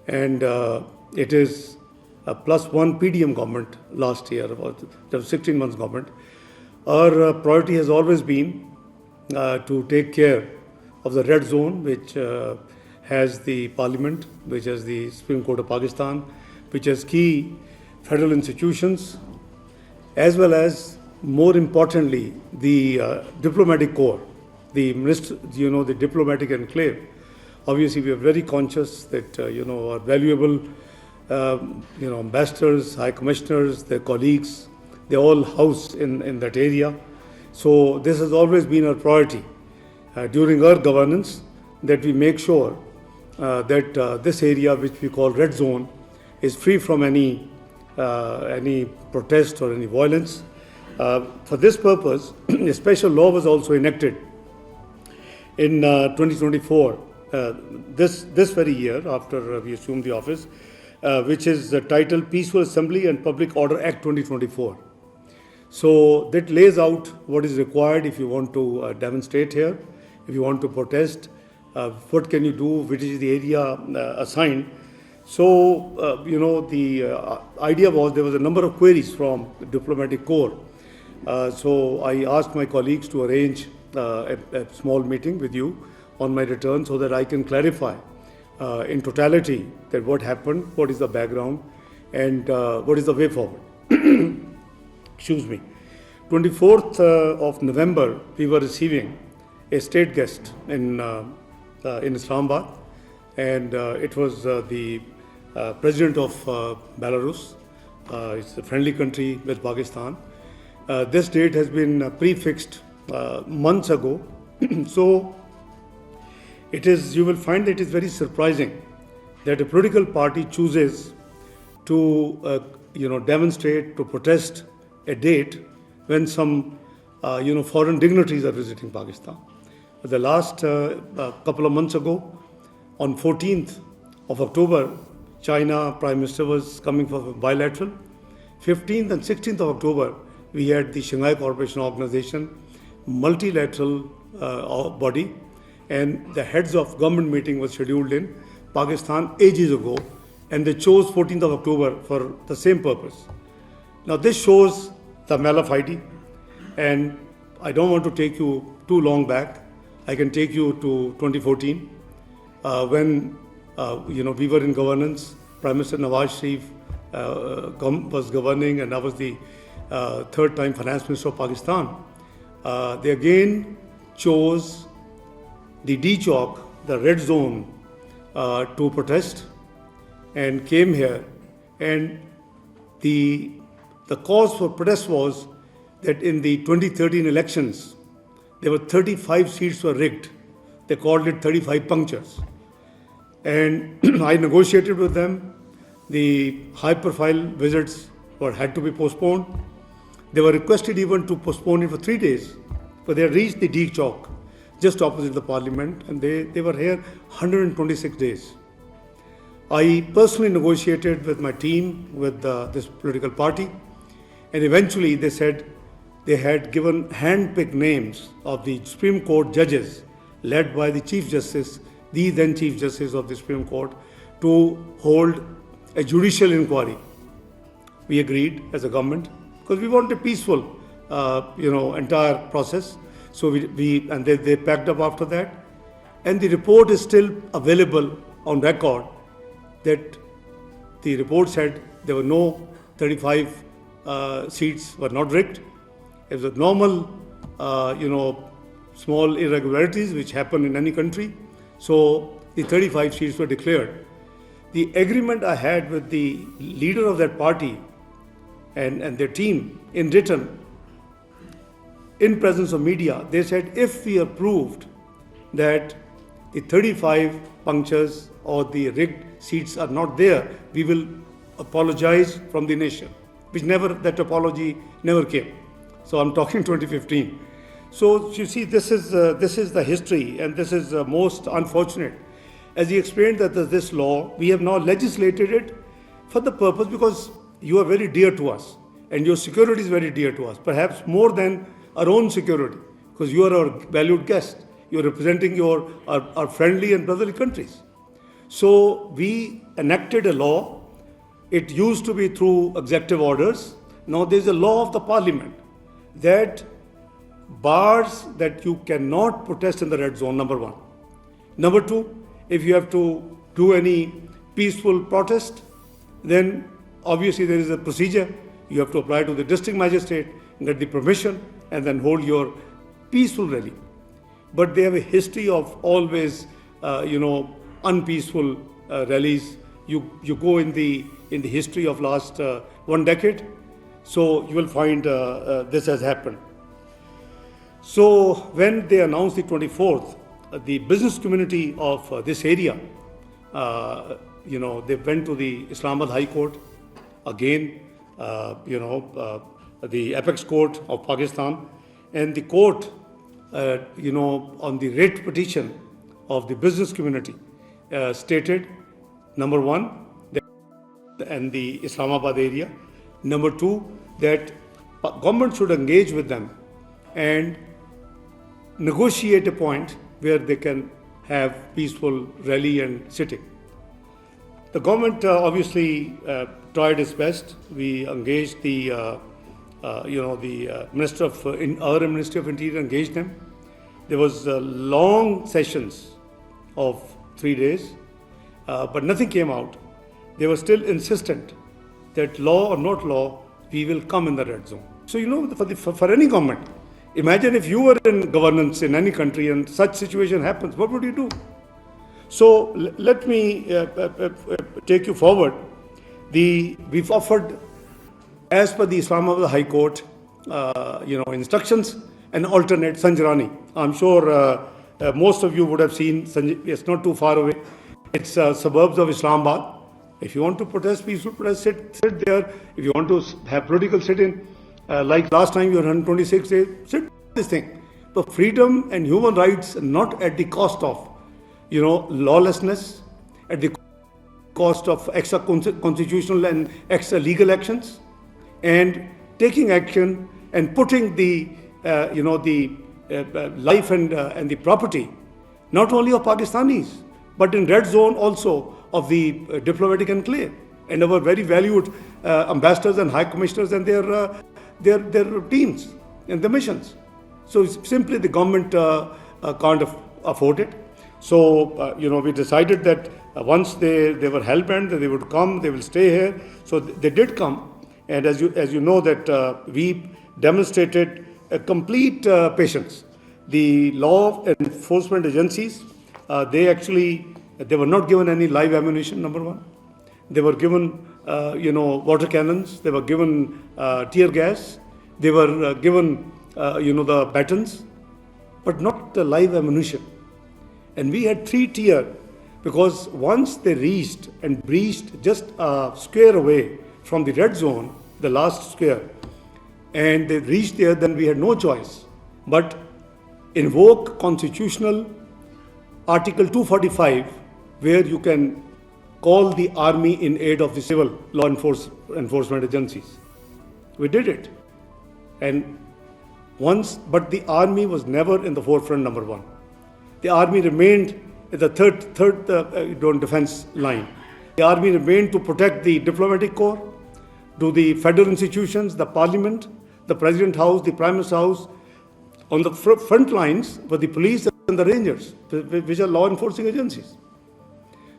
And it is a +1 PDM government last year, about the 16 months government. Our priority has always been to take care of the red zone, which has the parliament, which has the Supreme Court of Pakistan, which has key federal institutions, as well as, more importantly, the diplomatic corps, the the diplomatic enclave. Obviously, we are very conscious that our valuable ambassadors, high commissioners, their colleagues, they all house in that area. So this has always been our priority during our governance, that we make sure that this area, which we call red zone, is free from any protest or any violence. For this purpose, a special law was also enacted in 2024, this very year after we assumed the office, which is titled Peaceful Assembly and Public Order Act 2024. So that lays out what is required if you want to demonstrate here, if you want to protest, what can you do, which is the area assigned. So, the idea was there was a number of queries from the diplomatic corps. So I asked my colleagues to arrange a small meeting with you on my return, so that I can clarify in totality that what happened, what is the background, and what is the way forward. Excuse me. 24th of November, we were receiving a state guest in Islamabad, and it was the President of Belarus. It's a friendly country with Pakistan. This date has been prefixed months ago. So it is, you will find that it is very surprising that a political party chooses to demonstrate, to protest a date when some foreign dignitaries are visiting Pakistan. The last couple of months ago, on 14th of October, China Prime Minister was coming for a bilateral. 15th and 16th of October, we had the Shanghai Cooperation Organization, multilateral body, and the heads of government meeting was scheduled in Pakistan ages ago, and they chose 14th of October for the same purpose. Now this shows the malafide, and I don't want to take you too long back. I can take you to 2014, when we were in governance. Prime Minister Nawaz Sharif was governing, and I was the third time Finance Minister of Pakistan. They again chose the D Chowk, the red zone, to protest, and came here. And the cause for protest was that in the 2013 elections, there were 35 seats were rigged. They called it 35 punctures. And I negotiated with them. The high-profile visits had to be postponed. They were requested even to postpone it for 3 days, but they had reached the D Chowk, just opposite the parliament, and they were here 126 days. I personally negotiated with my team, with this political party, and eventually they said they had given hand-picked names of the Supreme Court judges, led by the Chief Justice, the then Chief Justice of the Supreme Court, to hold a judicial inquiry. We agreed as a government, because we want a peaceful, entire process. So they packed up after that, and the report is still available on record. That the report said there were no 35 seats were not rigged. It was a normal, small irregularities which happen in any country. So the 35 seats were declared. The agreement I had with the leader of that party and their team in written, in presence of media, they said if we are proved that the 35 punctures or the rigged seats are not there, we will apologize from the nation, that apology never came. So I'm talking 2015. So you see, this is the history, and this is most unfortunate. As he explained that this law, we have now legislated it for the purpose, because you are very dear to us, and your security is very dear to us, perhaps more than our own security, because you are our valued guest. You are representing our friendly and brotherly countries. So we enacted a law. It used to be through executive orders. Now there's a law of the parliament that bars that you cannot protest in the red zone, number one. Number two, if you have to do any peaceful protest, then obviously there is a procedure. You have to apply to the district magistrate, get the permission, and then hold your peaceful rally. But they have a history of always, unpeaceful rallies. You go in the history of last 1 decade, so you will find this has happened. So when they announced the 24th, the business community of this area, they went to the Islamabad High Court, again, the apex court of Pakistan, and the court, on the writ petition of the business community, stated, number one, that in the Islamabad area, number two, that government should engage with them and negotiate a point where they can have peaceful rally and sitting. The government obviously tried its best. We engaged the Minister of our Ministry of Interior engaged them. There was long sessions of 3 days, but nothing came out. They were still insistent that law or not law, we will come in the red zone. So for any government, imagine if you were in governance in any country and such situation happens, what would you do? So let me take you forward. We've offered, as per the Islamabad High Court, instructions, an alternate Sanjarani. I'm sure most of you would have seen. It's not too far away. It's suburbs of Islamabad. If you want to protest, peaceful protest, sit there. If you want to have political sit-in, like last time you were 126 days, sit this thing. But freedom and human rights not at the cost of, lawlessness, at the cost of extra constitutional and extra legal actions, and taking action and putting the life and the property, not only of Pakistanis, but in red zone also of the diplomatic enclave and our very valued ambassadors and high commissioners and their teams and the missions. So simply the government can't afford it. So we decided that once they were hell-bent that they would come, they will stay here. So they did come, and as you know that we demonstrated a complete patience. The law enforcement agencies, they were not given any live ammunition, number one. They were given, water cannons. They were given tear gas. They were given, the batons, but not the live ammunition. And we had 3 tier, because once they reached and breached just a square away from the red zone, the last square, and they reached there, then we had no choice but invoke constitutional Article 245, where you can call the army in aid of the civil law enforcement agencies. We did it. And but the army was never in the forefront, number one. The army remained at the third defense line. The army remained to protect the diplomatic corps, to the federal institutions, the parliament, the president house, the prime minister's house. On the front lines were the police and the rangers, which are law enforcing agencies.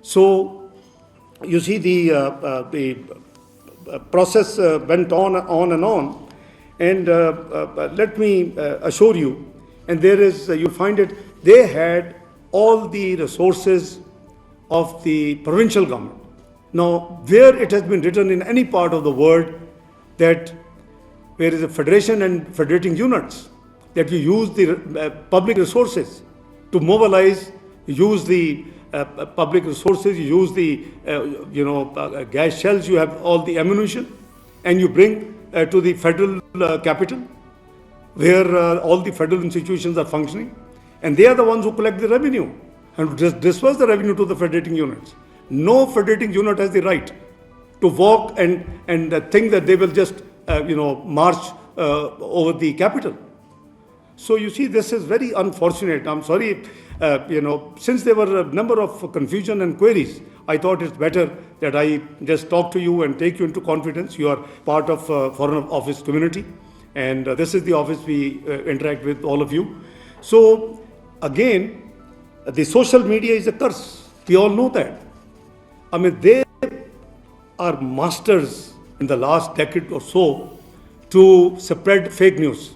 So you see the process went on and on. And let me assure you, and you'll find it, they had all the resources of the provincial government. Now, where it has been written in any part of the world that there is a federation and federating units, that you use the public resources to mobilize, use the public resources, you use the gas shells, you have all the ammunition, and you bring to the federal capital, where all the federal institutions are functioning, and they are the ones who collect the revenue and disperse the revenue to the federating units. No federating unit has the right to walk and think that they will just march over the capital. So you see, this is very unfortunate. I'm sorry since there were a number of confusion and queries, I thought it's better that I just talk to you and take you into confidence. You are part of Foreign Office community, and this is the office we interact with all of you. So again, the social media is a curse. We all know that. I mean, they are masters in the last decade or so to spread fake news.